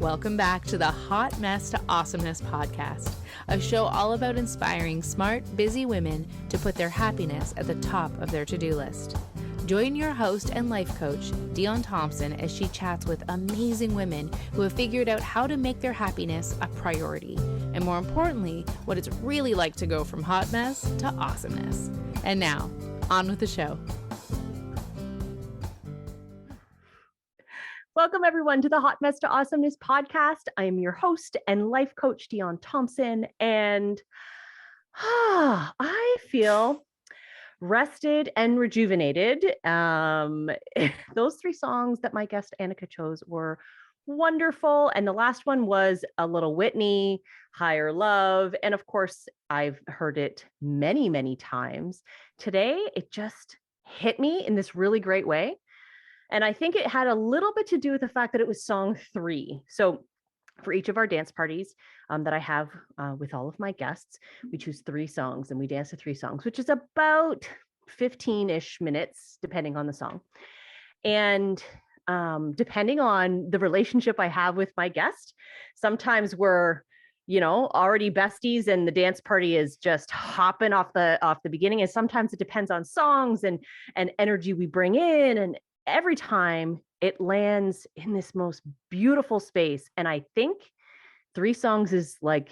Welcome back to the Hot Mess to Awesomeness podcast, a show all about inspiring smart, busy women to put their happiness at the top of their to-do list. Join your host and life coach, Dion Thompson, as she chats with amazing women who have figured out how to make their happiness a priority, and more importantly, what it's really like to go from hot mess to awesomeness. And now, on with the show. Welcome, everyone, to the Hot Mess to Awesomeness podcast. I am your host and life coach, Dion Thompson, and I feel rested and rejuvenated. Those three songs that my guest Annika chose were wonderful, and the last one was a little Whitney, Higher Love, and of course, I've heard it many, many times. Today, it just hit me in this really great way. And I think it had a little bit to do with the fact that it was song 3. So for each of our dance parties that I have with all of my guests, we choose 3 songs and we dance to 3 songs, which is about 15-ish minutes, depending on the song. And depending on the relationship I have with my guest, sometimes we're, already besties and the dance party is just hopping off the beginning. And sometimes it depends on songs and energy we bring in. And every time it lands in this most beautiful space. And I think 3 songs is 3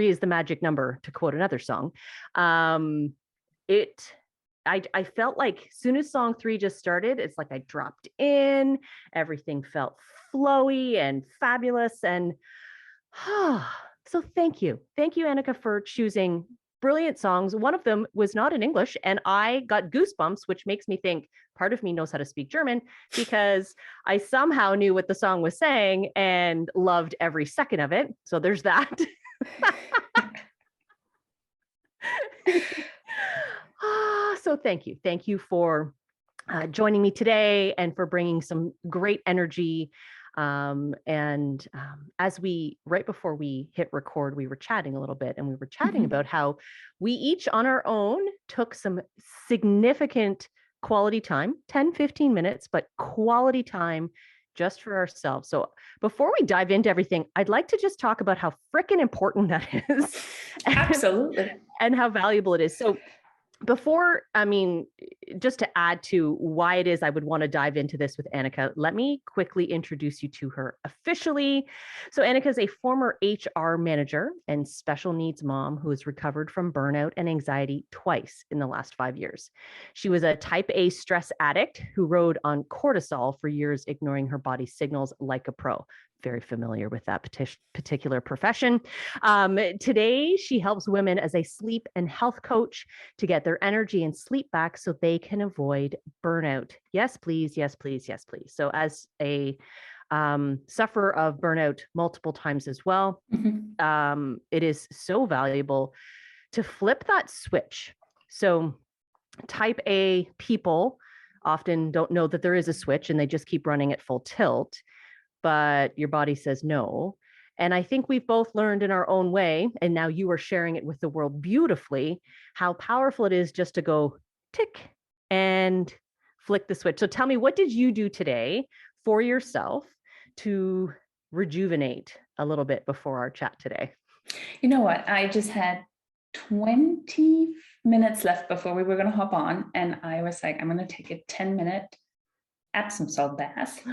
is the magic number, to quote another song. I felt like as soon as song 3 just started, it's like I dropped in, everything felt flowy and fabulous. And so thank you. Thank you, Annika, for choosing brilliant songs. One of them was not in English, and I got goosebumps, which makes me think part of me knows how to speak German, because I somehow knew what the song was saying and loved every second of it. So there's that. So thank you. Thank you for joining me today and for bringing some great energy. As right before we hit record, we were chatting a little bit, and we were chatting about how we each on our own took some significant quality time, 10, 15 minutes, but quality time just for ourselves. So before we dive into everything, I'd like to just talk about how freaking important that is. Absolutely. And how valuable it is. So just to add to why it is I would want to dive into this with Annika, let me quickly introduce you to her officially. So Annika is a former HR manager and special needs mom who has recovered from burnout and anxiety twice in the last 5 years. She was a type A stress addict who rode on cortisol for years, ignoring her body's signals like a pro. Very familiar with that particular profession. Today, she helps women as a sleep and health coach to get their energy and sleep back so they can avoid burnout. Yes, please. Yes, please. Yes, please. So as a sufferer of burnout multiple times as well, it is so valuable to flip that switch. So type A people often don't know that there is a switch and they just keep running at full tilt. But your body says no. And I think we've both learned in our own way, and now you are sharing it with the world beautifully, how powerful it is just to go tick and flick the switch. So tell me, what did you do today for yourself to rejuvenate a little bit before our chat today? You know what? I just had 20 minutes left before we were going to hop on. And I was like, I'm going to take a 10-minute Epsom salt bath.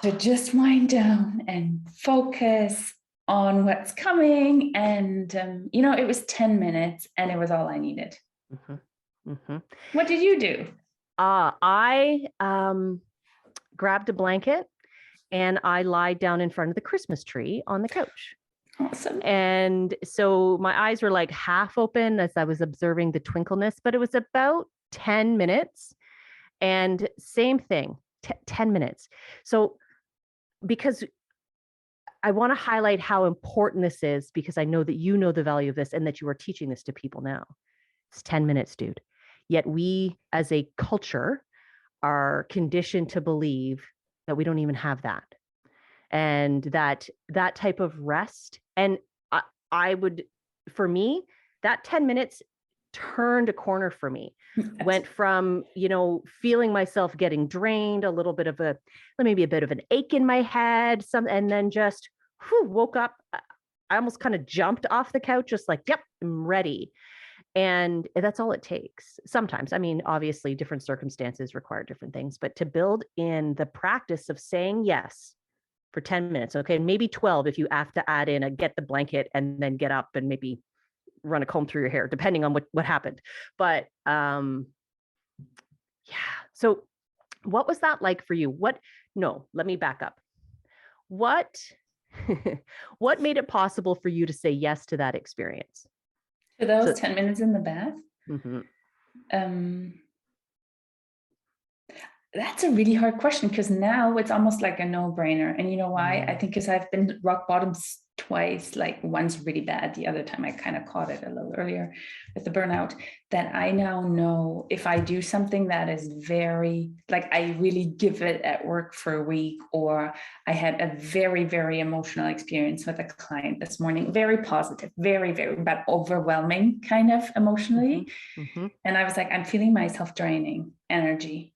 To just wind down and focus on what's coming. And, it was 10 minutes and it was all I needed. What did you do? I grabbed a blanket and I lied down in front of the Christmas tree on the couch. Awesome. And so my eyes were like half open as I was observing the twinkleness, but it was about 10 minutes and same thing, 10 minutes. So because I want to highlight how important this is, because I know that you know the value of this and that you are teaching this to people now. It's 10 minutes, dude. Yet we as a culture are conditioned to believe that we don't even have that. And that type of rest. And I would, for me, that 10 minutes turned a corner for me. Yes. Went from, feeling myself getting drained, a little bit of maybe a bit of an ache in my head, and then just woke up. I almost kind of jumped off the couch, just like, yep, I'm ready. And that's all it takes. Sometimes, I mean, obviously different circumstances require different things, but to build in the practice of saying yes for 10 minutes, okay, maybe 12 if you have to add in a get the blanket and then get up and maybe run a comb through your hair, depending on what happened. But yeah. So what was that like for you? Let me back up. What made it possible for you to say yes to that experience? For those 10 minutes in the bath? Mm-hmm. That's a really hard question, because now it's almost like a no-brainer. And you know why? I think because I've been rock bottoms twice, like once really bad, the other time I kind of caught it a little earlier with the burnout, that I now know if I do something that is very, like I really give it at work for a week, or I had a very, very emotional experience with a client this morning, very positive, very, very, but overwhelming kind of emotionally. Mm-hmm. And I was like, I'm feeling myself draining energy.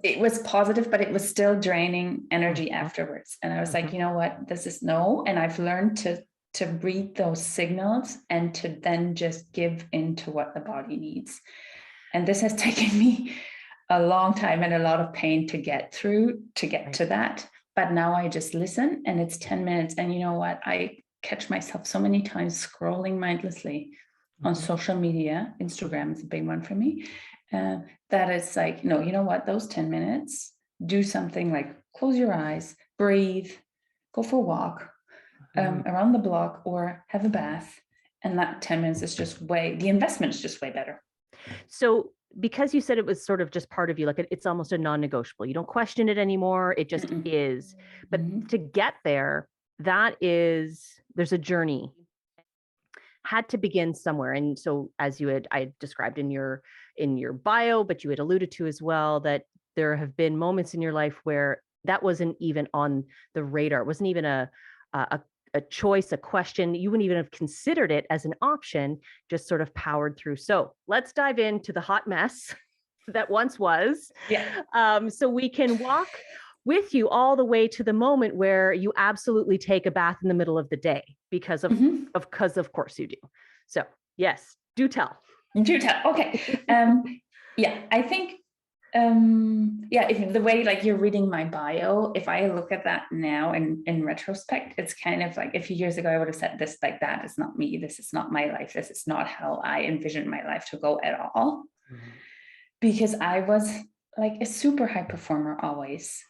It was positive, but it was still draining energy afterwards. And I was like, you know what, this is no. And I've learned to read those signals and to then just give into what the body needs. And this has taken me a long time and a lot of pain to get through, to get to that. But now I just listen, and it's 10 minutes. And you know what, I catch myself so many times scrolling mindlessly on social media. Instagram is a big one for me. That is like, no, you know what, those 10 minutes, do something like close your eyes, breathe, go for a walk around the block, or have a bath. And that 10 minutes is just the investment is just way better. So because you said it was sort of just part of you, like it's almost a non-negotiable, you don't question it anymore, it just is. But to get there, there's a journey. Had to begin somewhere. And so as I described in your bio, but you had alluded to as well, that there have been moments in your life where that wasn't even on the radar. It wasn't even a choice, a question. You wouldn't even have considered it as an option, just sort of powered through. So let's dive into the hot mess that once was. Yeah. So we can walk with you all the way to the moment where you absolutely take a bath in the middle of the day because of course you do. So yes, do tell. Okay. I think, if the way like you're reading my bio, if I look at that now in retrospect, it's kind of like a few years ago, I would have said this, like, that is not me. This is not my life. This is not how I envisioned my life to go at all. Because I was like a super high performer always.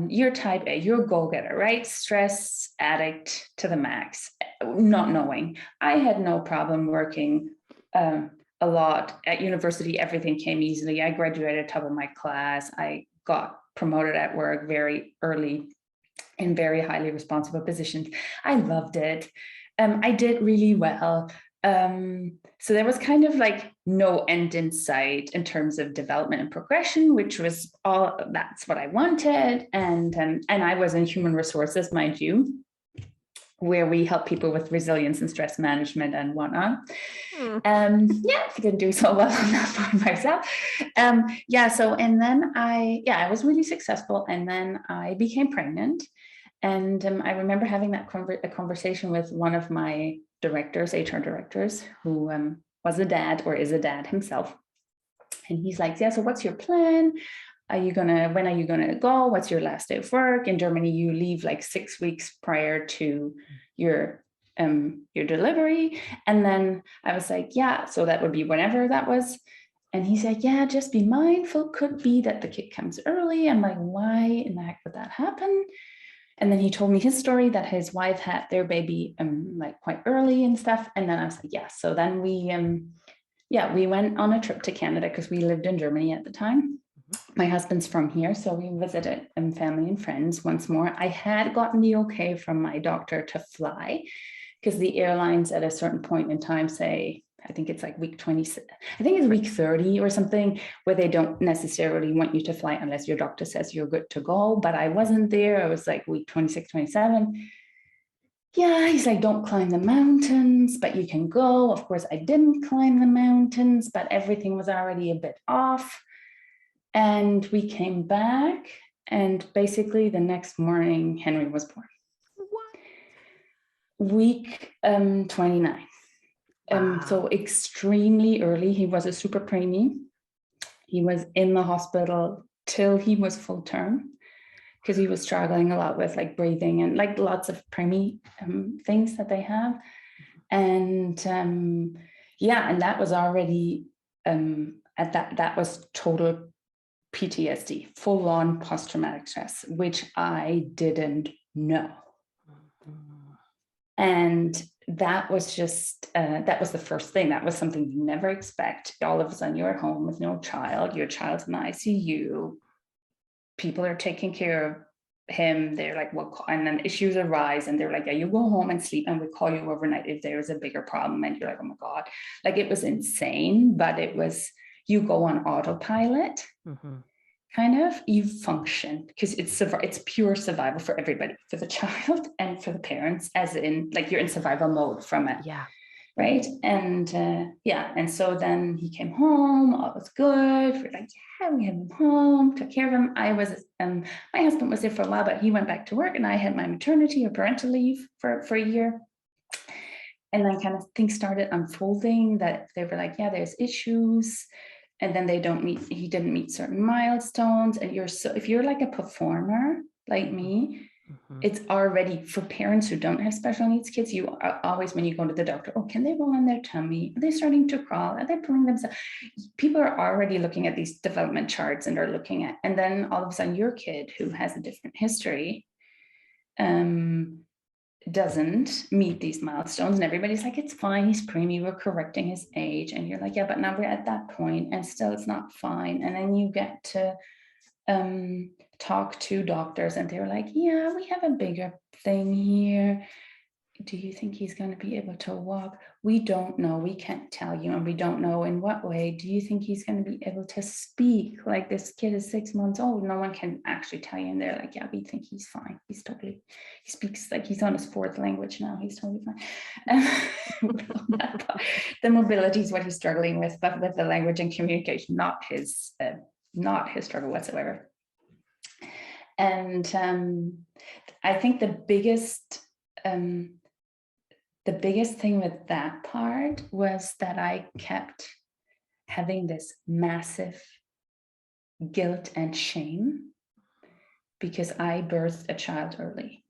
You're type A, you're a go-getter, right? Stress addict to the max, not knowing. I had no problem working a lot at university. Everything came easily. I graduated top of my class. I got promoted at work very early in very highly responsible positions. I loved it. I did really well. So there was kind of like no end in sight in terms of development and progression, which was that's what I wanted. And I was in human resources, mind you, where we help people with resilience and stress management and whatnot. I didn't do so well on that part myself. So, and then I was really successful. And then I became pregnant. And I remember having a conversation with one of my HR directors, who was a dad or is a dad himself. And he's like, so what's your plan? When are you gonna go? What's your last day of work? In Germany, you leave like 6 weeks prior to your delivery. And then I was like, so that would be whenever that was. And he said, just be mindful. Could be that the kid comes early. I'm like, why in the heck would that happen? And then he told me his story that his wife had their baby like quite early and stuff. And then I was like, So then we went on a trip to Canada because we lived in Germany at the time. My husband's from here, so we visited family and friends once more. I had gotten the okay from my doctor to fly because the airlines at a certain point in time say, I think it's like week 20, I think it's week 30 or something, where they don't necessarily want you to fly unless your doctor says you're good to go. But I wasn't there. I was like week 26, 27. yeah, he's like, don't climb the mountains, but you can go. Of course, I didn't climb the mountains, but everything was already a bit off. And we came back, and basically the next morning, Henry was born. What? Week 29. Wow. So extremely early. He was a super preemie. He was in the hospital till he was full term, because he was struggling a lot with like breathing and like lots of preemie things that they have. And yeah, and that was already that was total PTSD, full on post-traumatic stress, which I didn't know. And that was just, that was the first thing. That was something you never expect. All of a sudden you're at home with no child, your child's in the ICU, people are taking care of him. They're like, well, and then issues arise and they're like, yeah, you go home and sleep and we call you overnight if there is a bigger problem. And you're like, oh my God, like it was insane, but it was, you go on autopilot. Kind of, you function, because it's pure survival for everybody, for the child and for the parents, as in like you're in survival mode from it. Yeah. Right. And yeah. And so then he came home, all was good. We're like, yeah, we had him home, took care of him. I was, my husband was there for a while, but he went back to work and I had my maternity or parental leave for a year. And then kind of things started unfolding that they were like, yeah, there's issues. And then he didn't meet certain milestones. And if you're like a performer like me, it's already, for parents who don't have special needs kids, you are always, when you go to the doctor, oh, can they roll on their tummy? Are they starting to crawl? Are they pulling themselves? People are already looking at these development charts and are looking at, and then all of a sudden your kid who has a different history, doesn't meet these milestones, and everybody's like, it's fine, he's preemie, we're correcting his age. And you're like, yeah, but now we're at that point and still it's not fine. And then you get to talk to doctors and they're like, yeah, we have a bigger thing here. Do you think he's going to be able to walk? We don't know. We can't tell you. And we don't know in what way. Do you think he's going to be able to speak? Like, this kid is 6 months old. No one can actually tell you. And they're like, yeah, we think he's fine. He speaks like he's on his fourth language now. He's totally fine. The mobility is what he's struggling with, but with the language and communication, not his struggle whatsoever. And I think the biggest thing with that part was that I kept having this massive guilt and shame because I birthed a child early.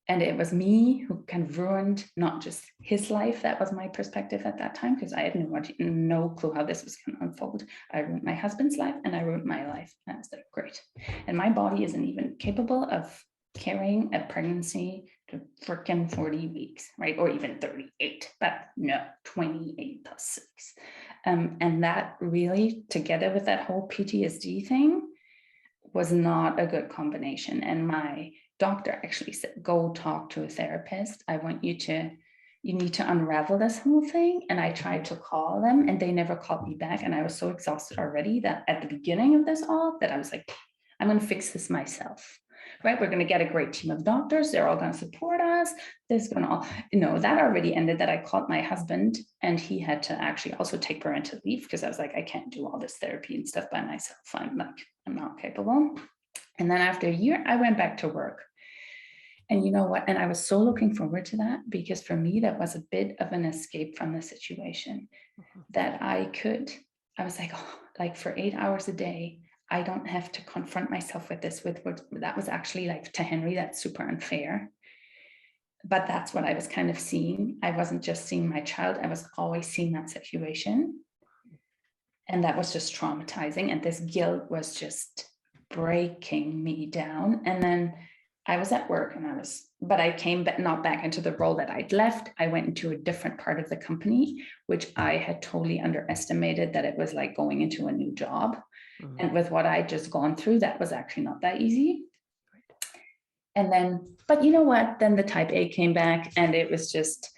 And it was me who kind of ruined not just his life. That was my perspective at that time, because I had no clue how this was going to unfold. I ruined my husband's life and I ruined my life. And I was like, great. And my body isn't even capable of carrying a pregnancy to freaking 40 weeks, right? Or even 38, but no, 28 plus 6. And that really, together with that whole PTSD thing, was not a good combination. And my doctor actually said, go talk to a therapist. You need to unravel this whole thing. And I tried to call them and they never called me back. And I was so exhausted already that at the beginning of this all, that I was like, I'm going to fix this myself. Right? We're going to get a great team of doctors. They're all going to support us. There's going to all, that already ended, that I called my husband and he had to actually also take parental leave, because I was like, I can't do all this therapy and stuff by myself. I'm not capable. And then after a year, I went back to work. And you know what? And I was so looking forward to that, because for me, that was a bit of an escape from the situation that I was like, oh, like for 8 hours a day, I don't have to confront myself with this, that was actually, like, to Henry, that's super unfair. But that's what I was kind of seeing. I wasn't just seeing my child, I was always seeing that situation. And that was just traumatizing. And this guilt was just breaking me down. And then I was at work but I came not back into the role that I'd left. I went into a different part of the company, which I had totally underestimated, that it was like going into a new job. And with what I'd just gone through, that was actually not that easy. And then, but you know what? Then the type A came back and it was just,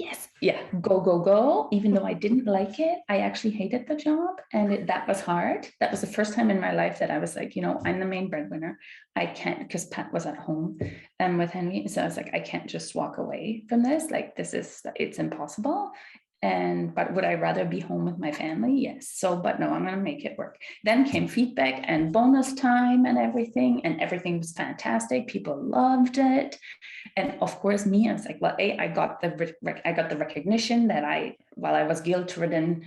yes, yeah, go. Even though I didn't like it, I actually hated the job, and that was hard. That was the first time in my life that I was like, I'm the main breadwinner. I can't, because Pat was at home with Henry. So I was like, I can't just walk away from this. Like, it's impossible. But would I rather be home with my family? Yes. So, but no, I'm going to make it work. Then came feedback and bonus time and everything was fantastic. People loved it. And of course, I was like, well, I got the recognition that while I was guilt-ridden,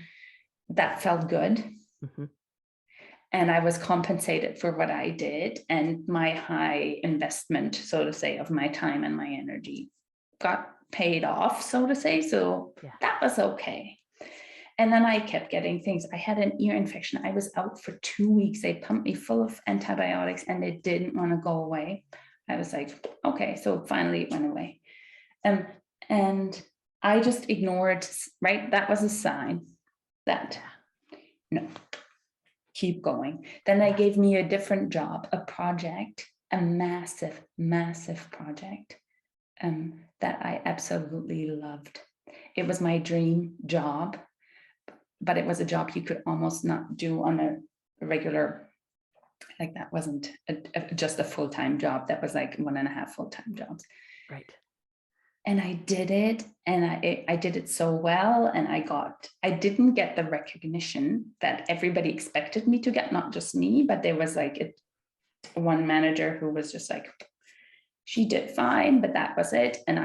that felt good. Mm-hmm. And I was compensated for what I did, and my high investment, so to say, of my time and my energy got paid off, so to say. So that was okay. And then I kept getting things. I had an ear infection. I was out for 2 weeks. They pumped me full of antibiotics and it didn't want to go away. I was like, okay, so finally it went away. And I just ignored, right? That was a sign that, no, keep going. Then they gave me a different job, a project, a massive, massive project that I absolutely loved. It was my dream job, but it was a job you could almost not do on a regular, like that wasn't just a full-time job. That was like 1.5 full-time jobs. Right. And I did it, and I did it so well, and I didn't get the recognition that everybody expected me to get, not just me, but there was like one manager who was just like, she did fine, but that was it. And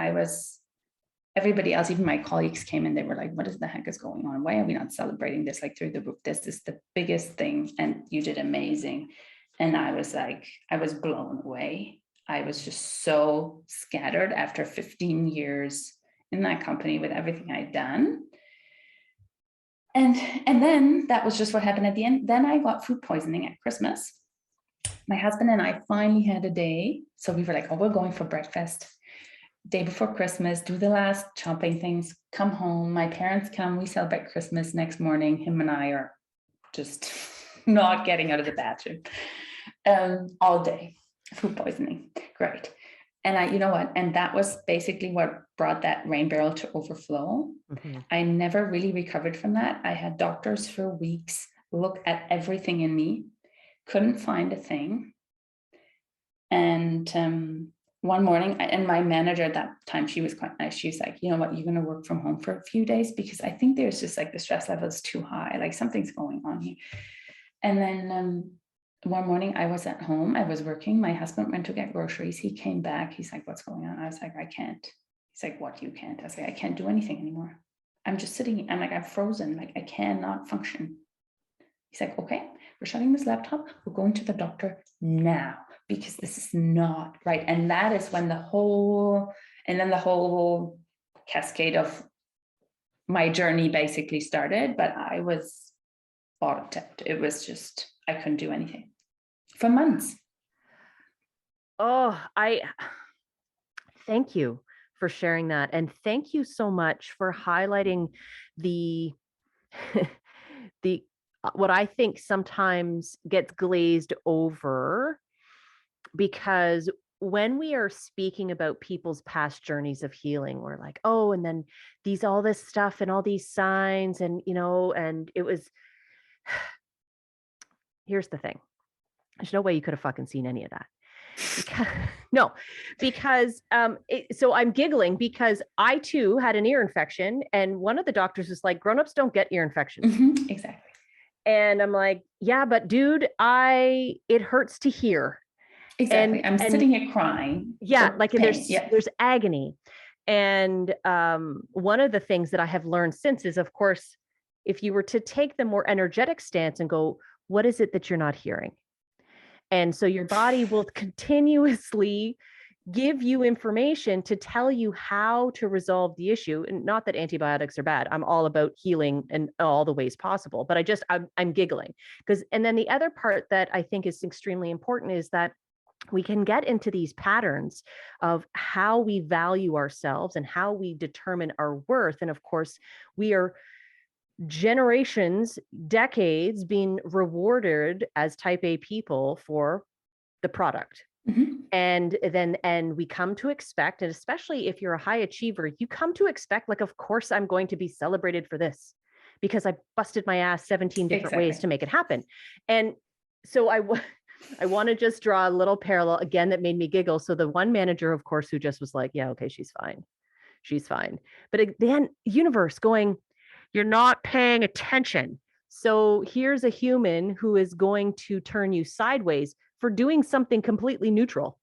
everybody else, even my colleagues came and they were like, what is the heck is going on? Why are we not celebrating this like through the roof? This is the biggest thing, and you did amazing. And I was blown away. I was just so scattered after 15 years in that company with everything I'd done. And then that was just what happened at the end. Then I got food poisoning at Christmas. My husband and I finally had a day. So we were like, oh, we're going for breakfast. Day before Christmas, do the last shopping things, come home. My parents come, we celebrate Christmas. Next morning, him and I are just not getting out of the bathroom all day. Food poisoning. Great. And you know what? And that was basically what brought that rain barrel to overflow. Mm-hmm. I never really recovered from that. I had doctors for weeks look at everything in me, couldn't find a thing. And one morning, and my manager at that time, she was quite nice. She was like, you know what, you're going to work from home for a few days because I think there's just like the stress level is too high. Like something's going on here. And then one morning I was at home, I was working. My husband went to get groceries. He came back. He's like, what's going on? I was like, I can't. He's like, what, you can't? I was like, I can't do anything anymore. I'm just sitting. I'm like, I'm frozen. Like I cannot function. He's like, okay, we're shutting this laptop. We're going to the doctor now because this is not right. And that is when the whole cascade of my journey basically started. But I was bottom-tipped. It was just, I couldn't do anything for months. Oh, I thank you for sharing that. And thank you so much for highlighting the what I think sometimes gets glazed over, because when we are speaking about people's past journeys of healing, we're like, oh, and then all this stuff and all these signs, and and it was, here's the thing. There's no way you could have fucking seen any of that. Because so I'm giggling because I too had an ear infection, and one of the doctors was like, grown-ups don't get ear infections. Mm-hmm, exactly. And I'm like, yeah, but dude, it hurts to hear. Exactly. I'm sitting here crying. Yeah, like there's agony. And one of the things that I have learned since is, of course, if you were to take the more energetic stance and go, what is it that you're not hearing? And so your body will continuously give you information to tell you how to resolve the issue. And not that antibiotics are bad. I'm all about healing in all the ways possible, but I'm giggling because, and then the other part that I think is extremely important is that we can get into these patterns of how we value ourselves and how we determine our worth. And of course, we are generations, decades being rewarded as type A people for the product. And we come to expect, and especially if you're a high achiever, you come to expect, like, of course I'm going to be celebrated for this because I busted my ass 17 different ways to make it happen. And so I want to just draw a little parallel again that made me giggle. So the one manager, of course, who just was like, yeah, okay, she's fine. She's fine. But then universe going, you're not paying attention. So here's a human who is going to turn you sideways for doing something completely neutral,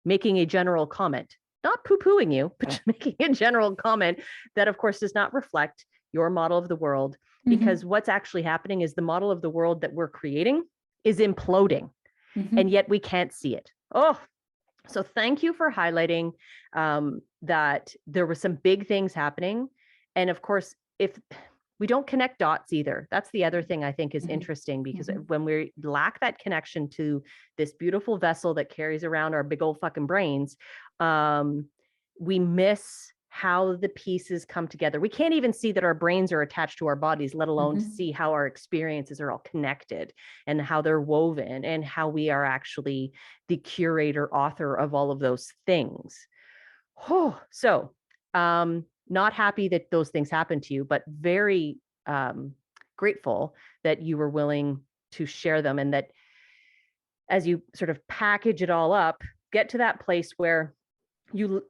making a general comment, not poo-pooing you, but just making a general comment that, of course, does not reflect your model of the world, because what's actually happening is the model of the world that we're creating is imploding, and yet we can't see it. Oh, so thank you for highlighting that there were some big things happening. And of course, if we don't connect dots either, that's the other thing I think is interesting, because when we lack that connection to this beautiful vessel that carries around our big old fucking brains, we miss how the pieces come together. We can't even see that our brains are attached to our bodies, let alone to see how our experiences are all connected and how they're woven and how we are actually the curator, author of all of those things. Oh, so not happy that those things happened to you, but very grateful that you were willing to share them, and that as you sort of package it all up, get to that place where you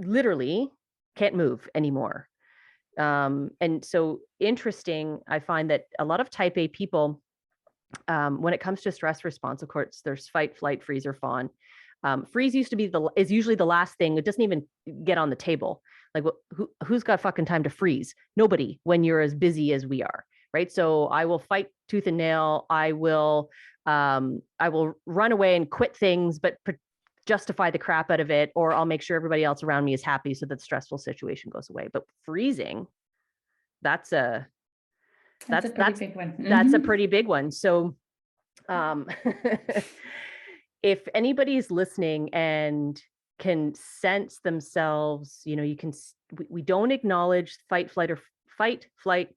literally can't move anymore. And so interesting, I find that a lot of type A people, when it comes to stress response, of course, there's fight, flight, freeze, or fawn. Freeze is usually the last thing. It doesn't even get on the table. Like, who's got fucking time to freeze? Nobody, when you're as busy as we are, right? So I will fight tooth and nail. I will run away and quit things, but justify the crap out of it, or I'll make sure everybody else around me is happy so that the stressful situation goes away. But freezing, that's a pretty big one. That's a pretty big one. So if anybody's listening and can sense themselves, we don't acknowledge fight, flight,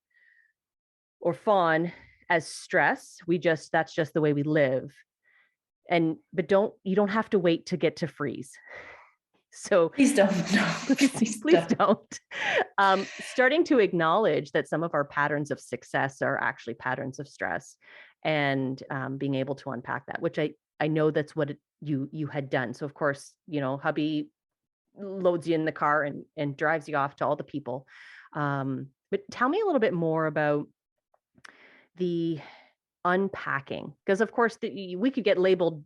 or fawn as stress. That's just the way we live. But you don't have to wait to get to freeze. So please don't. No, please don't. Starting to acknowledge that some of our patterns of success are actually patterns of stress, and being able to unpack that, which I know that's what you had done. So of course, hubby loads you in the car and drives you off to all the people. But tell me a little bit more about the unpacking, because of course we could get labeled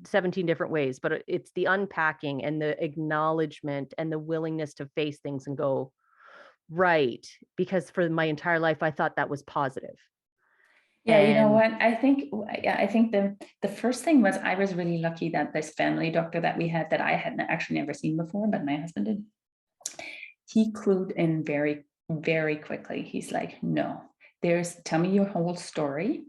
17 different ways, but it's the unpacking and the acknowledgement and the willingness to face things and go, right, because for my entire life I thought that was positive. Yeah, you know what? I think the first thing was, I was really lucky that this family doctor that we had, that I had actually never seen before, but my husband did, he clued in very, very quickly. He's like, no, tell me your whole story.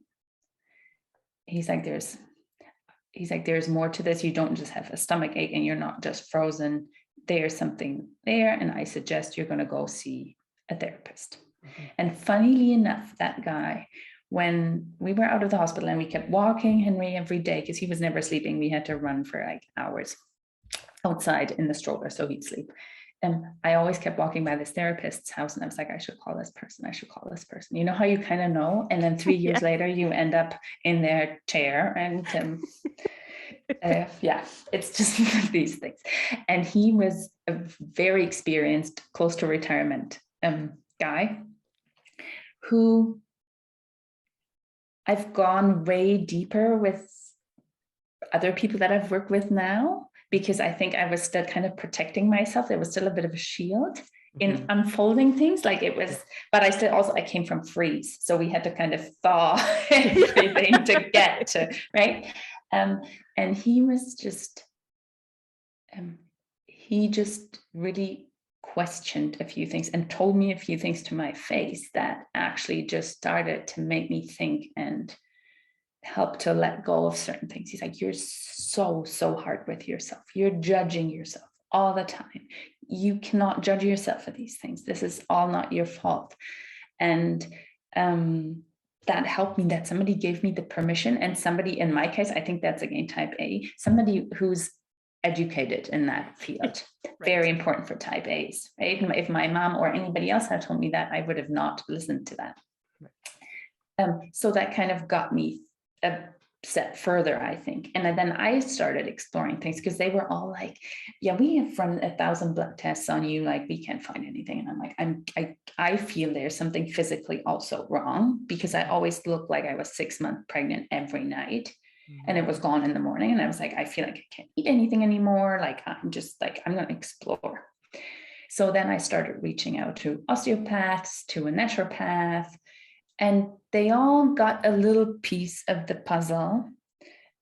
He's like, there's more to this. You don't just have a stomach ache and you're not just frozen. There's something there. And I suggest you're going to go see a therapist. And funnily enough, that guy, when we were out of the hospital and we kept walking Henry every day, because he was never sleeping, we had to run for like hours outside in the stroller so he'd sleep. And I always kept walking by this therapist's house, and I was like, I should call this person. You know how you kind of know, and then 3 years later you end up in their chair, and it's just these things. And he was a very experienced, close to retirement guy, who I've gone way deeper with other people that I've worked with now, because I think I was still kind of protecting myself. There was still a bit of a shield in unfolding things, like it was, but I came from freeze. So we had to kind of thaw everything to get to, right? And he was just, he just really questioned a few things and told me a few things to my face that actually just started to make me think and help to let go of certain things. He's like, you're so hard with yourself. You're judging yourself all the time. You cannot judge yourself for these things. This is all not your fault. And that helped me, that somebody gave me the permission, and somebody, in my case, I think that's again type A, somebody who's educated in that field. Right. Very important for type A's, right? If my mom or anybody else had told me that, I would have not listened to that. Right. So that kind of got me a step further, I think. And then I started exploring things, because they were all like, yeah, we have run 1,000 blood tests on you, like we can't find anything. And I'm like, I feel there's something physically also wrong, because I always looked like I was 6 months pregnant every night. And it was gone in the morning. And I was like, I feel like I can't eat anything anymore. Like, I'm just like, I'm going to explore. So then I started reaching out to osteopaths, to a naturopath, and they all got a little piece of the puzzle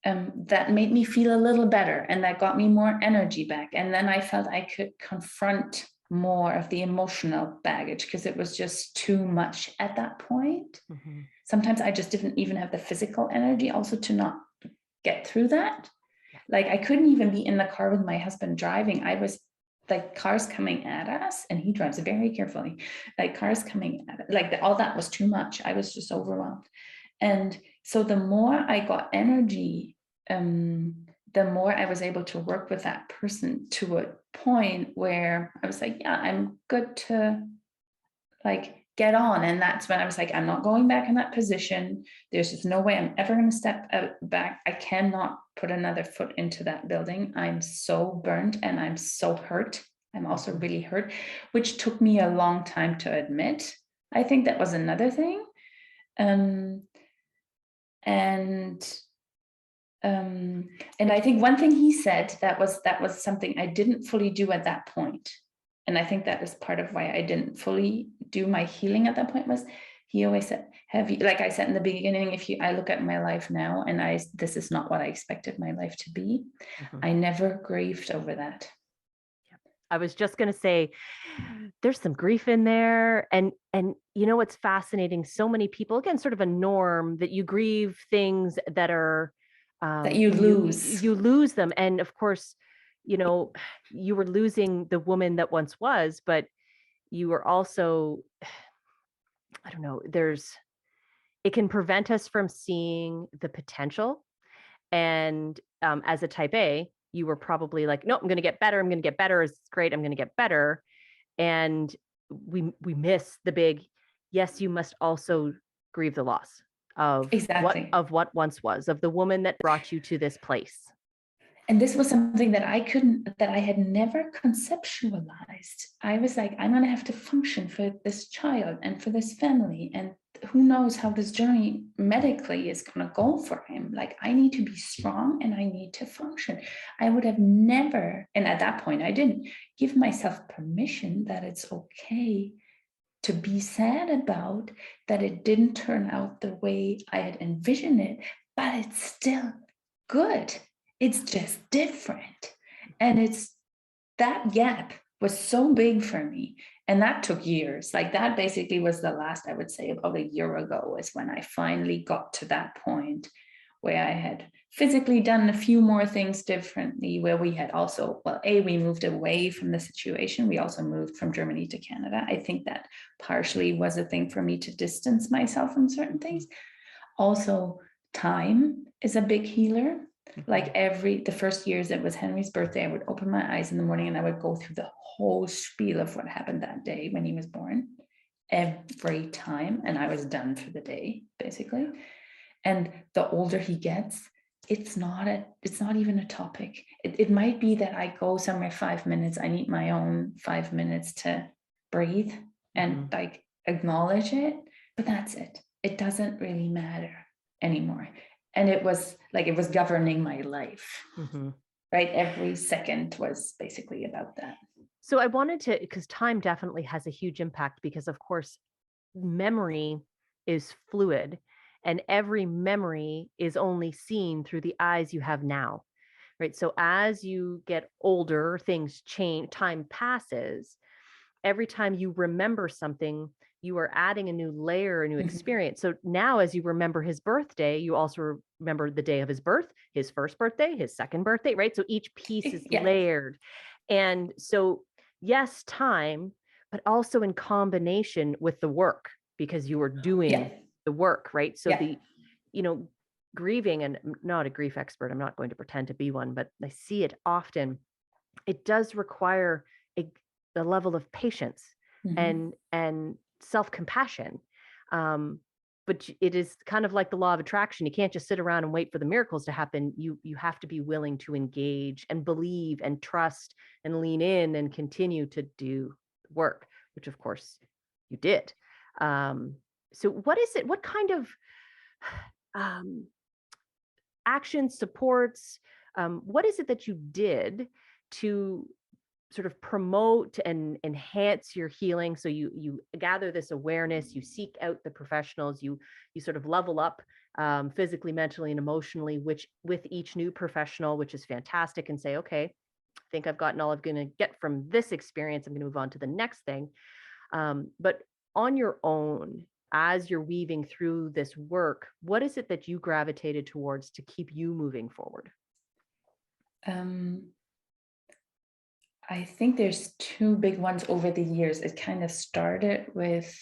that made me feel a little better, and that got me more energy back. And then I felt I could confront more of the emotional baggage, because it was just too much at that point. Mm-hmm. Sometimes I just didn't even have the physical energy also to not get through that. Like, I couldn't even be in the car with my husband driving. I was like, cars coming at us, and he drives very carefully, like cars coming at it, like all that was too much. I was just overwhelmed. And so the more I got energy, the more I was able to work with that person to a point where I was like, yeah, I'm good to like get on. And that's when I was like, I'm not going back in that position. There's just no way I'm ever going to step back. I cannot put another foot into that building. I'm so burnt and I'm so hurt. I'm also really hurt, which took me a long time to admit. I think that was another thing. And I think one thing he said that was something I didn't fully do at that point. And I think that is part of why I didn't fully do my healing at that point, was he always said, have you, like I said in the beginning, I look at my life now and this is not what I expected my life to be. Mm-hmm. I never grieved over that. I was just going to say, there's some grief in there. And you know, what's fascinating, so many people, again, sort of a norm that you grieve things that are, that you lose. You lose them. And of course, you know, you were losing the woman that once was, but you were also, I don't know, it can prevent us from seeing the potential. And as a type A, you were probably like, no, I'm going to get better. I'm going to get better. It's great. I'm going to get better. And we miss the big, yes, you must also grieve the loss of what once was, of the woman that brought you to this place. And this was something that I had never conceptualized. I was like, I'm going to have to function for this child and for this family. And who knows how this journey medically is going to go for him. Like, I need to be strong and I need to function. I would have never, and at that point, I didn't give myself permission that it's okay to be sad about that it didn't turn out the way I had envisioned it, but it's still good. It's just different. And that gap was so big for me. And that took years. Like, that basically was the last, I would say, about a year ago is when I finally got to that point where I had physically done a few more things differently, where we had also, we moved away from the situation. We also moved from Germany to Canada. I think that partially was a thing for me to distance myself from certain things. Also, time is a big healer. Like, the first years it was Henry's birthday, I would open my eyes in the morning and I would go through the whole spiel of what happened that day when he was born, every time. And I was done for the day, basically. And the older he gets, it's not even a topic. It might be that I go somewhere 5 minutes, I need my own 5 minutes to breathe and like acknowledge it, but that's it. It doesn't really matter anymore. And it was governing my life, right? Every second was basically about that. So I wanted to, because time definitely has a huge impact, because of course, memory is fluid and every memory is only seen through the eyes you have now, right? So as you get older, things change, time passes. Every time you remember something, you are adding a new layer, a new experience. So now as you remember his birthday, you also remember the day of his birth, his first birthday, his second birthday, right? So each piece is layered. And so, yes, time, but also in combination with the work, because you were doing the work, right? So Yeah. grieving, and I'm not a grief expert, I'm not going to pretend to be one, but I see it often. It does require a level of patience Mhm. and self-compassion. But it is kind of like the law of attraction. You can't just sit around and wait for the miracles to happen. You have to be willing to engage and believe and trust and lean in and continue to do work, which of course you did. So what kind of um, action supports, what is it that you did to sort of promote and enhance your healing? So you gather this awareness, you seek out the professionals, you sort of level up physically, mentally, and emotionally, which with each new professional, which is fantastic, and say, okay, I think I've gotten all I'm going to get from this experience. I'm going to move on to the next thing. But on your own, as you're weaving through this work, what is it that you gravitated towards to keep you moving forward? I think there's two big ones over the years. It kind of started with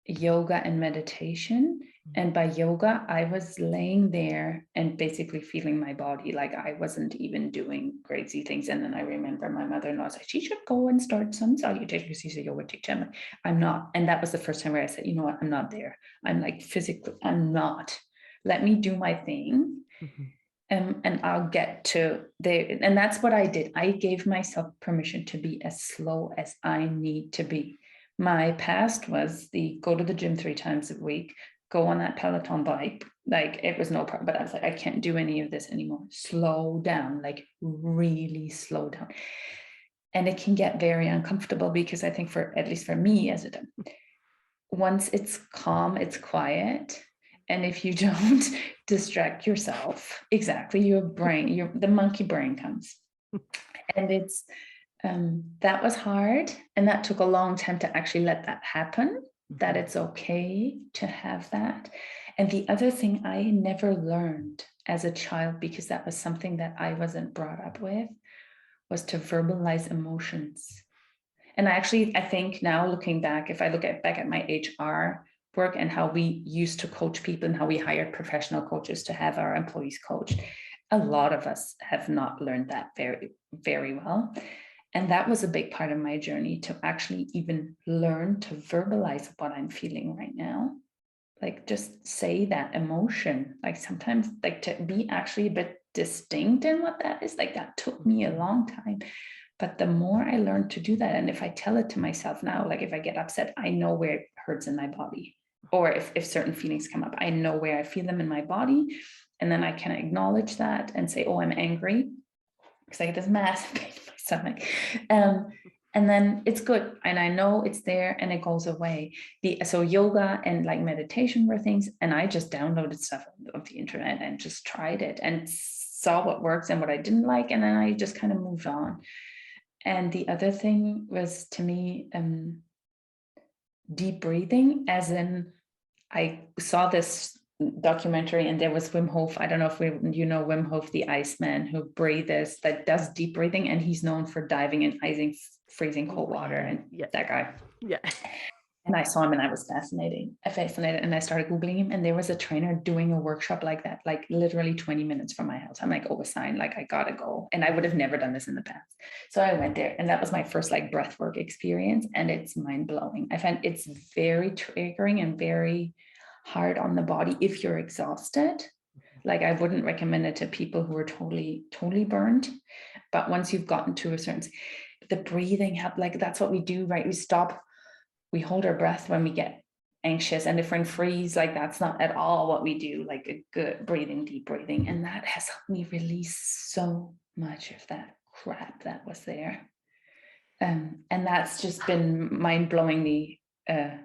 yoga and meditation. And by yoga, I was laying there and basically feeling my body, like I wasn't even doing crazy things. And then I remember my mother-in-law said, she should go and start sun salutation because she's a yoga teacher. I'm like, I'm not. And that was the first time where I said, you know what, I'm not there. I'm like physically, I'm not. Let me do my thing. And I'll get to there. And that's what I did. I gave myself permission to be as slow as I need to be. My past was the go to the gym 3 times a week, go on that Peloton bike. Like it was no problem, but I was like, I can't do any of this anymore. Slow down, like really slow down. And it can get very uncomfortable because I think at least for me as a once it's calm, it's quiet. And if you don't distract yourself, exactly, the monkey brain comes. And it's that was hard. And that took a long time to actually let that happen, that it's okay to have that. And the other thing I never learned as a child, because that was something that I wasn't brought up with, was to verbalize emotions. And I think now looking back, if I look back at my HR work and how we used to coach people and how we hired professional coaches to have our employees coached, a lot of us have not learned that very, very well. And that was a big part of my journey, to actually even learn to verbalize what I'm feeling right now. Like just say that emotion, like sometimes like to be actually a bit distinct in what that is, like that took me a long time. But the more I learned to do that, and if I tell it to myself now, like if I get upset, I know where it hurts in my body. Or if certain feelings come up, I know where I feel them in my body. And then I can acknowledge that and say, oh, I'm angry. Because I get this massive pain in my stomach. And then it's good. And I know it's there and it goes away. So yoga and like meditation were things. And I just downloaded stuff of the internet and just tried it and saw what works and what I didn't like. And then I just kind of moved on. And the other thing was, to me, deep breathing, as in I saw this documentary and there was Wim Hof. I don't know if you know Wim Hof, the Iceman, who that does deep breathing, and he's known for diving in freezing cold water. And that guy. Yeah. And I saw him and I was fascinated. And I started Googling him, and there was a trainer doing a workshop like that, like literally 20 minutes from my house. I'm like, oh, a sign, like I gotta go. And I would have never done this in the past. So I went there, and that was my first like breath work experience. And it's mind blowing. I find it's very triggering and very hard on the body if you're exhausted. Like I wouldn't recommend it to people who are totally, totally burned. But once you've gotten to a certain, the breathing help, like that's what we do, right? We hold our breath when we get anxious, and if we're in freeze, like that's not at all what we do, like a good breathing, deep breathing. And that has helped me release so much of that crap that was there. And that's just been mind-blowingly a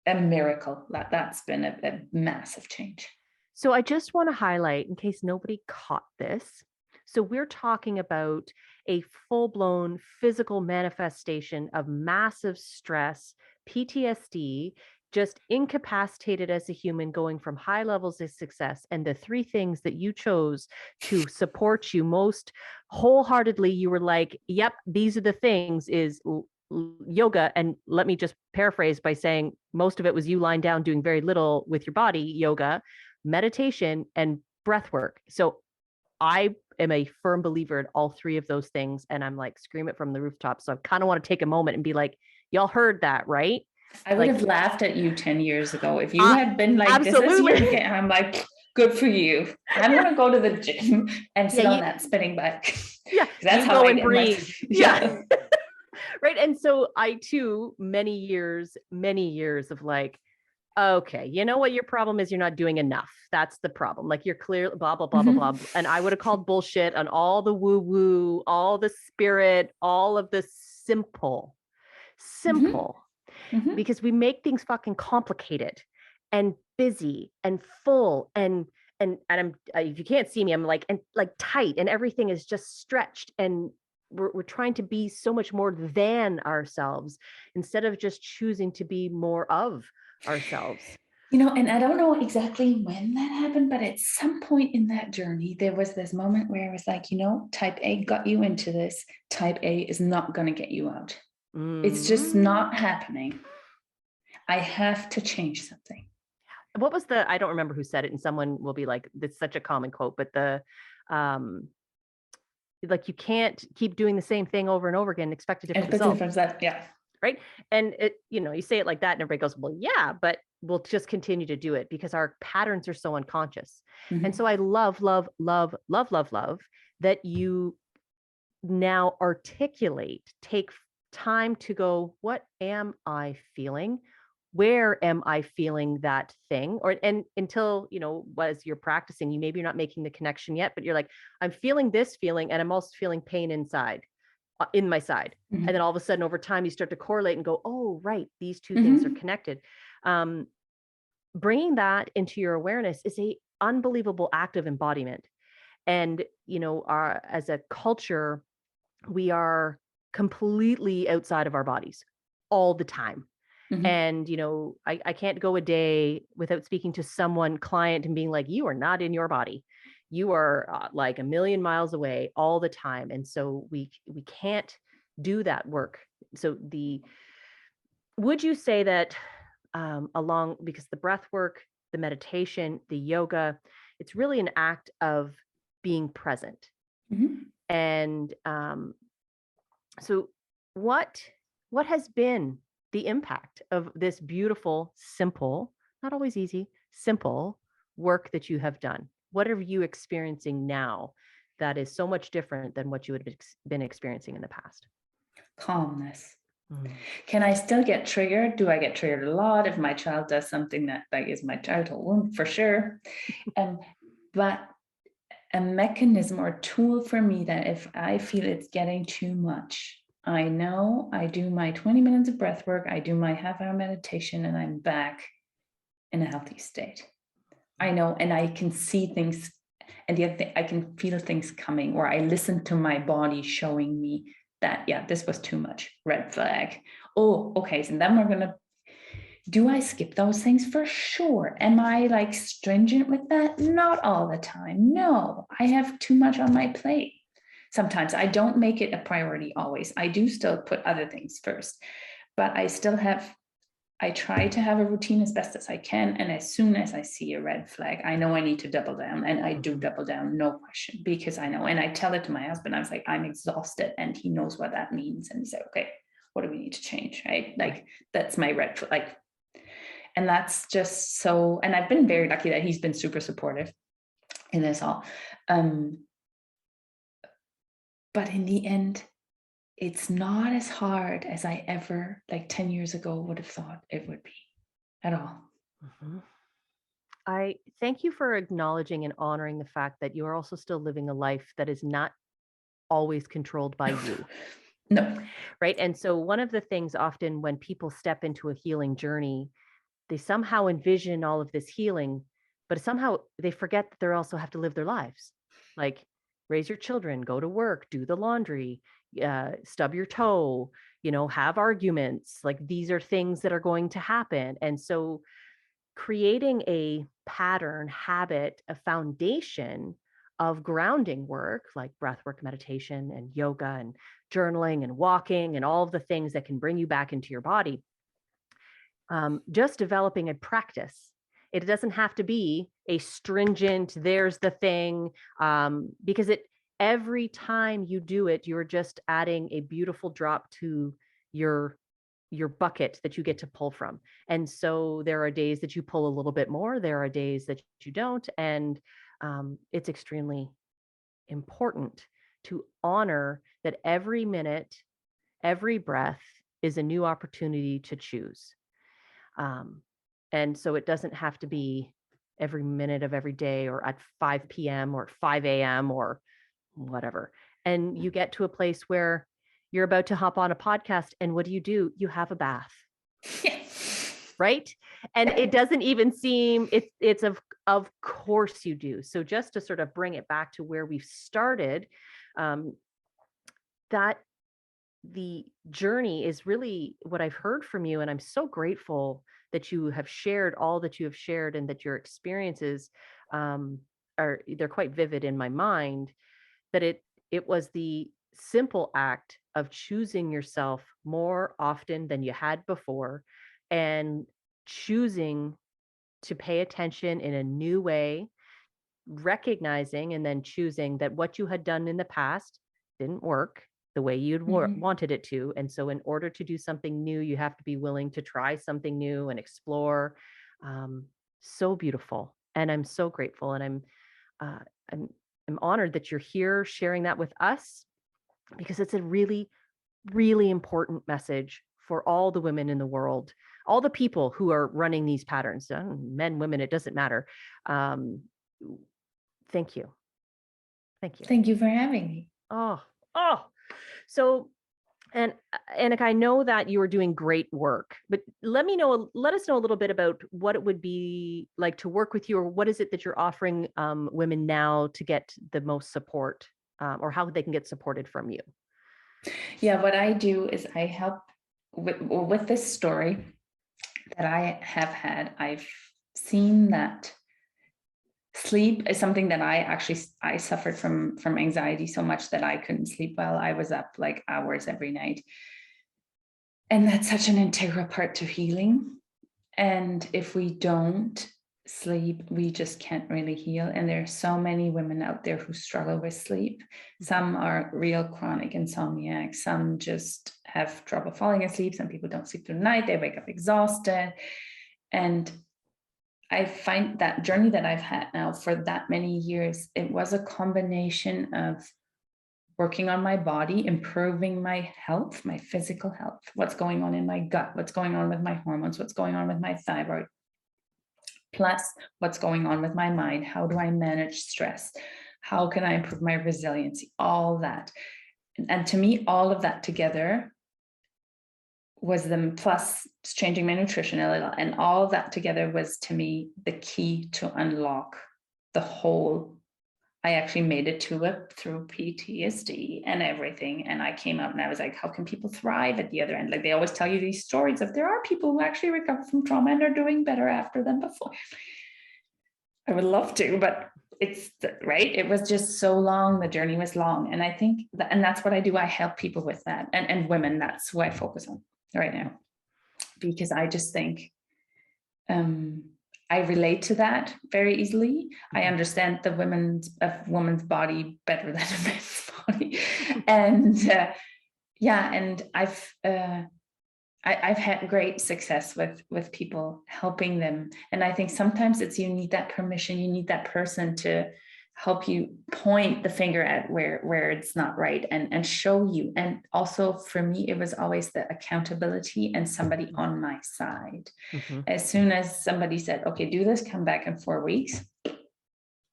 miracle. That's been a massive change. So I just want to highlight, in case nobody caught this. So we're talking about a full-blown physical manifestation of massive stress, PTSD, just incapacitated as a human, going from high levels of success. And the 3 things that you chose to support you most wholeheartedly, you were like, yep, these are the things, is yoga, and let me just paraphrase by saying most of it was you lying down doing very little with your body, yoga, meditation, and breath work. So I am a firm believer in all three of those things. And I'm like, scream it from the rooftop. So I kind of want to take a moment and be like, y'all heard that, right? I would Like, have laughed at you 10 years ago if you had been like, absolutely. this is your I'm like, good for you. I'm going to go to the gym and sit Yeah, on that spinning bike. Yeah. That's you how go I and get breathe. my, Yeah. Right. And so I too, many years of like, okay, you know what your problem is? You're not doing enough. That's the problem. Like you're clear, blah, blah, blah, blah, blah. And I would have called bullshit on all the woo woo, all the spirit, all of the simple, because we make things fucking complicated and busy and full and I'm if you can't see me, I'm like, and like tight, and everything is just stretched, and we're trying to be so much more than ourselves instead of just choosing to be more of ourselves. And I don't know exactly when that happened, but at some point in that journey, there was this moment where I was like, type A got you into this. Type A is not going to get you out. It's just not happening. I have to change something. What was I don't remember who said it, and someone will be like, it's such a common quote, but like you can't keep doing the same thing over and over again and expect a different result. Yeah. Right. And you say it like that and everybody goes, well, yeah, but we'll just continue to do it because our patterns are so unconscious. And so I love that you now articulate, take time to go, what am I feeling? Where am I feeling that thing? And until, as you're practicing, maybe you're not making the connection yet, but you're like, I'm feeling this feeling and I'm also feeling pain inside. In my side. And then all of a sudden over time you start to correlate and go, oh, right, these two things are connected. Bringing that into your awareness is a unbelievable act of embodiment. And, as a culture, we are completely outside of our bodies all the time. And, I can't go a day without speaking to someone, client, and being like, you are not in your body. You are like a million miles away all the time. And so we can't do that work. So would you say that because the breath work, the meditation, the yoga, it's really an act of being present. And so what has been the impact of this beautiful, simple, not always easy, simple work that you have done? What are you experiencing now that is so much different than what you had been experiencing in the past? Calmness. Can I still get triggered? Do I get triggered a lot if my child does something that is my childhood wound? For sure. But a mechanism or a tool for me that if I feel it's getting too much, I know I do my 20 minutes of breath work, I do my half-hour meditation, and I'm back in a healthy state. I know, and I can see things, and the other thing, I can feel things coming, or I listen to my body showing me that, yeah, this was too much, red flag. Oh, okay, so then do I skip those things? For sure. Am I like stringent with that? Not all the time. No, I have too much on my plate. Sometimes I don't make it a priority always. I do still put other things first, but I try to have a routine as best as I can. And as soon as I see a red flag, I know I need to double down, and I do double down, no question, because I know, and I tell it to my husband, I was like, I'm exhausted, and he knows what that means. And he said, okay, what do we need to change? Right? Like, that's my red flag. Like, and that's just so, and I've been very lucky that he's been super supportive in this all. But in the end, it's not as hard as I ever, 10 years ago, would have thought it would be at all. I thank you for acknowledging and honoring the fact that you are also still living a life that is not always controlled by you. No. Right. And so one of the things often when people step into a healing journey, they somehow envision all of this healing, but somehow they forget that they also have to live their lives. Like raise your children, go to work, do the laundry, stub your toe, have arguments. Like these are things that are going to happen. And so creating a pattern, habit, a foundation of grounding work like breathwork, meditation, and yoga, and journaling, and walking, and all of the things that can bring you back into your body. Just developing a practice. It doesn't have to be a stringent, there's the thing, because every time you do it, you're just adding a beautiful drop to your bucket that you get to pull from. And so there are days that you pull a little bit more, there are days that you don't. And it's extremely important to honor that every minute, every breath is a new opportunity to choose. And so it doesn't have to be every minute of every day or at 5 p.m. or 5 a.m. or whatever. And you get to a place where you're about to hop on a podcast, and what do? You have a bath. Right? And it doesn't even seem, it's of course you do. So just to sort of bring it back to where we've started, that the journey is really what I've heard from you. And I'm so grateful that you have shared all that you have shared, and that your experiences they're quite vivid in my mind, that it was the simple act of choosing yourself more often than you had before, and choosing to pay attention in a new way, recognizing and then choosing that what you had done in the past didn't work the way you'd wanted it to. And so in order to do something new, you have to be willing to try something new and explore. So beautiful. And I'm so grateful. And I'm honored that you're here sharing that with us, because it's a really, really important message for all the women in the world, all the people who are running these patterns, men, women, it doesn't matter. Thank you. Thank you. Thank you for having me. So, and Annika, I know that you are doing great work, but let us know a little bit about what it would be like to work with you, or what is it that you're offering women now to get the most support, or how they can get supported from you. Yeah, what I do is I help with this story that I have had. I've seen that sleep is something that I suffered from anxiety so much that I couldn't sleep well. I was up like hours every night. And that's such an integral part to healing. And if we don't sleep, we just can't really heal. And there are so many women out there who struggle with sleep. Some are real chronic insomniacs. Some just have trouble falling asleep. Some people don't sleep through the night. They wake up exhausted. And I find that journey that I've had now for that many years, it was a combination of working on my body, improving my health, my physical health, what's going on in my gut, what's going on with my hormones, what's going on with my thyroid, plus what's going on with my mind. How do I manage stress? How can I improve my resiliency? All that. And to me, all of that together was them, plus changing my nutrition a little, and all that together was, to me, the key to unlock the whole. I actually made it to it through PTSD and everything. And I came out and I was like, how can people thrive at the other end? Like, they always tell you these stories of there are people who actually recover from trauma and are doing better after than before. I would love to, but it's right. It was just so long. The journey was long. And I think that, and that's what I do. I help people with that, and women. That's who I focus on right now, because I just think I relate to that very easily. I understand the woman's body better than a man's body, and and I've had great success with people, helping them. And I think sometimes you need that permission, you need that person to help you point the finger at where it's not right, and show you. And also for me, it was always the accountability and somebody on my side. Mm-hmm. As soon as somebody said, okay, do this, come back in 4 weeks.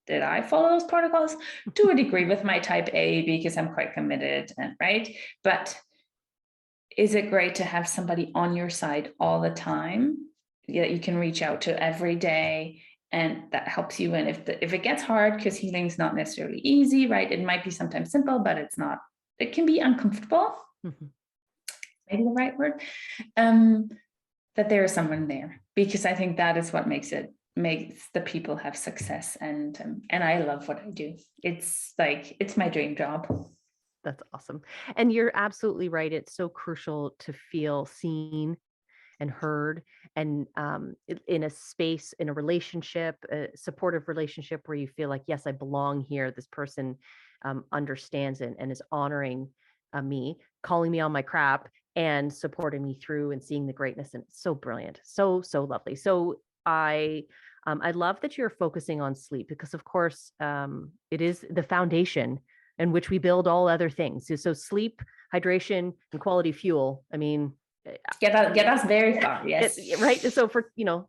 Did I follow those protocols? To a degree with my type A, because I'm quite committed, and right. But is it great to have somebody on your side all the time that you can reach out to every day? And that helps you. And if it gets hard, because healing's not necessarily easy, right? It might be sometimes simple, but it's not. It can be uncomfortable. Mm-hmm. Maybe the right word. That there is someone there, because I think that is what makes it makes the people have success. And I love what I do. It's my dream job. That's awesome. And you're absolutely right. It's so crucial to feel seen and heard, and in a space, in a relationship, a supportive relationship where you feel like, yes, I belong here. This person understands it and is honoring me, calling me on my crap, and supporting me through and seeing the greatness. And it's so brilliant, so lovely. So I love that you're focusing on sleep, because of course it is the foundation in which we build all other things. So sleep, hydration, and quality fuel. I mean, get us very far. Yes. Right. So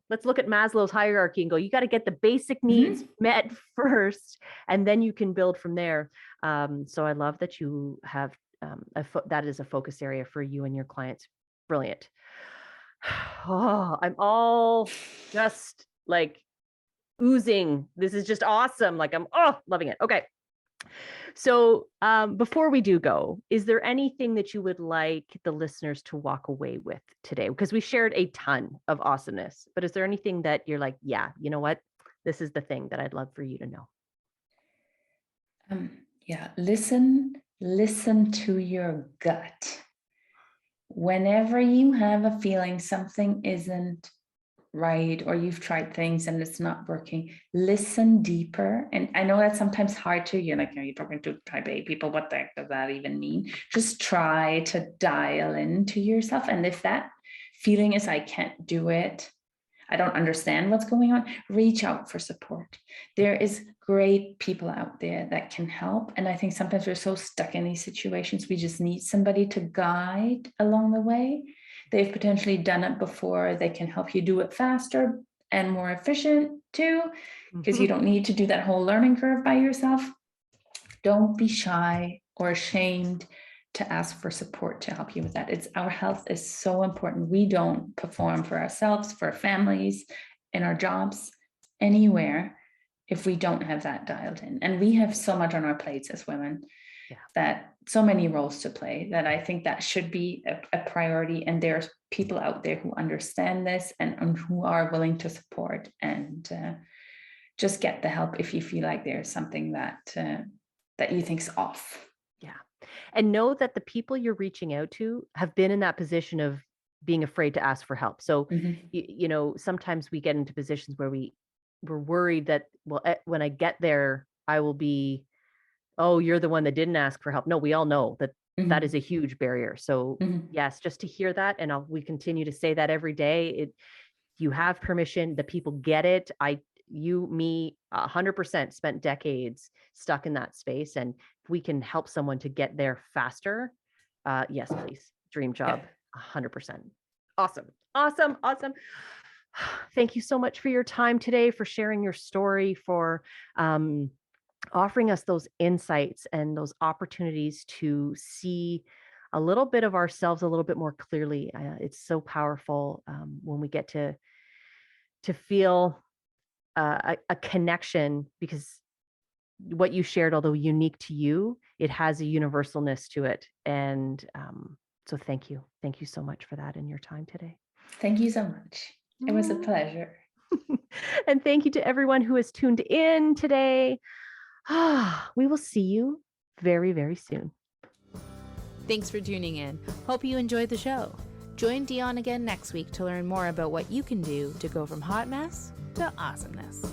let's look at Maslow's hierarchy and go, you got to get the basic needs met first, and then you can build from there. So I love that you have that is a focus area for you and your clients. Brilliant. Oh, I'm all just like oozing. This is just awesome. Like I'm loving it. Okay. So before we do go, is there anything that you would like the listeners to walk away with today? Because we shared a ton of awesomeness, but is there anything that you're like, yeah, you know what? This is the thing that I'd love for you to know. Yeah, listen to your gut. Whenever you have a feeling something isn't right, or you've tried things and it's not working, listen deeper. And I know that's sometimes hard to, you're like, you're talking to type A people, what the heck does that even mean? Just try to dial into yourself. And if that feeling is, I can't do it, I don't understand what's going on, reach out for support. There is great people out there that can help. And I think sometimes we're so stuck in these situations, we just need somebody to guide along the way. They've potentially done it before. They can help you do it faster and more efficient too, because you don't need to do that whole learning curve by yourself. Don't be shy or ashamed to ask for support to help you with that. Our health is so important. We don't perform for ourselves, for our families, in our jobs, anywhere, if we don't have that dialed in. And we have so much on our plates as women, that so many roles to play, that I think that should be a priority. And there's people out there who understand this and who are willing to support, and just get the help if you feel like there's something that you think's off. Yeah. And know that the people you're reaching out to have been in that position of being afraid to ask for help. So, sometimes we get into positions where we're worried that, well, when I get there, I will be, oh, you're the one that didn't ask for help. No, we all know that that is a huge barrier. So yes, just to hear that. And we continue to say that every day. You have permission. The people get it. Me 100% spent decades stuck in that space. And if we can help someone to get there faster, yes, please. Dream job, 100%. Awesome. Thank you so much for your time today, for sharing your story, for offering us those insights and those opportunities to see a little bit of ourselves a little bit more clearly. It's so powerful when we get to feel a connection, because what you shared, although unique to you, it has a universalness to it. And so thank you so much for that and your time today. Thank you so much. It was a pleasure. And thank you to everyone who has tuned in today. We will see you very, very soon. Thanks for tuning in. Hope you enjoyed the show. Join Dion again next week to learn more about what you can do to go from hot mess to awesomeness.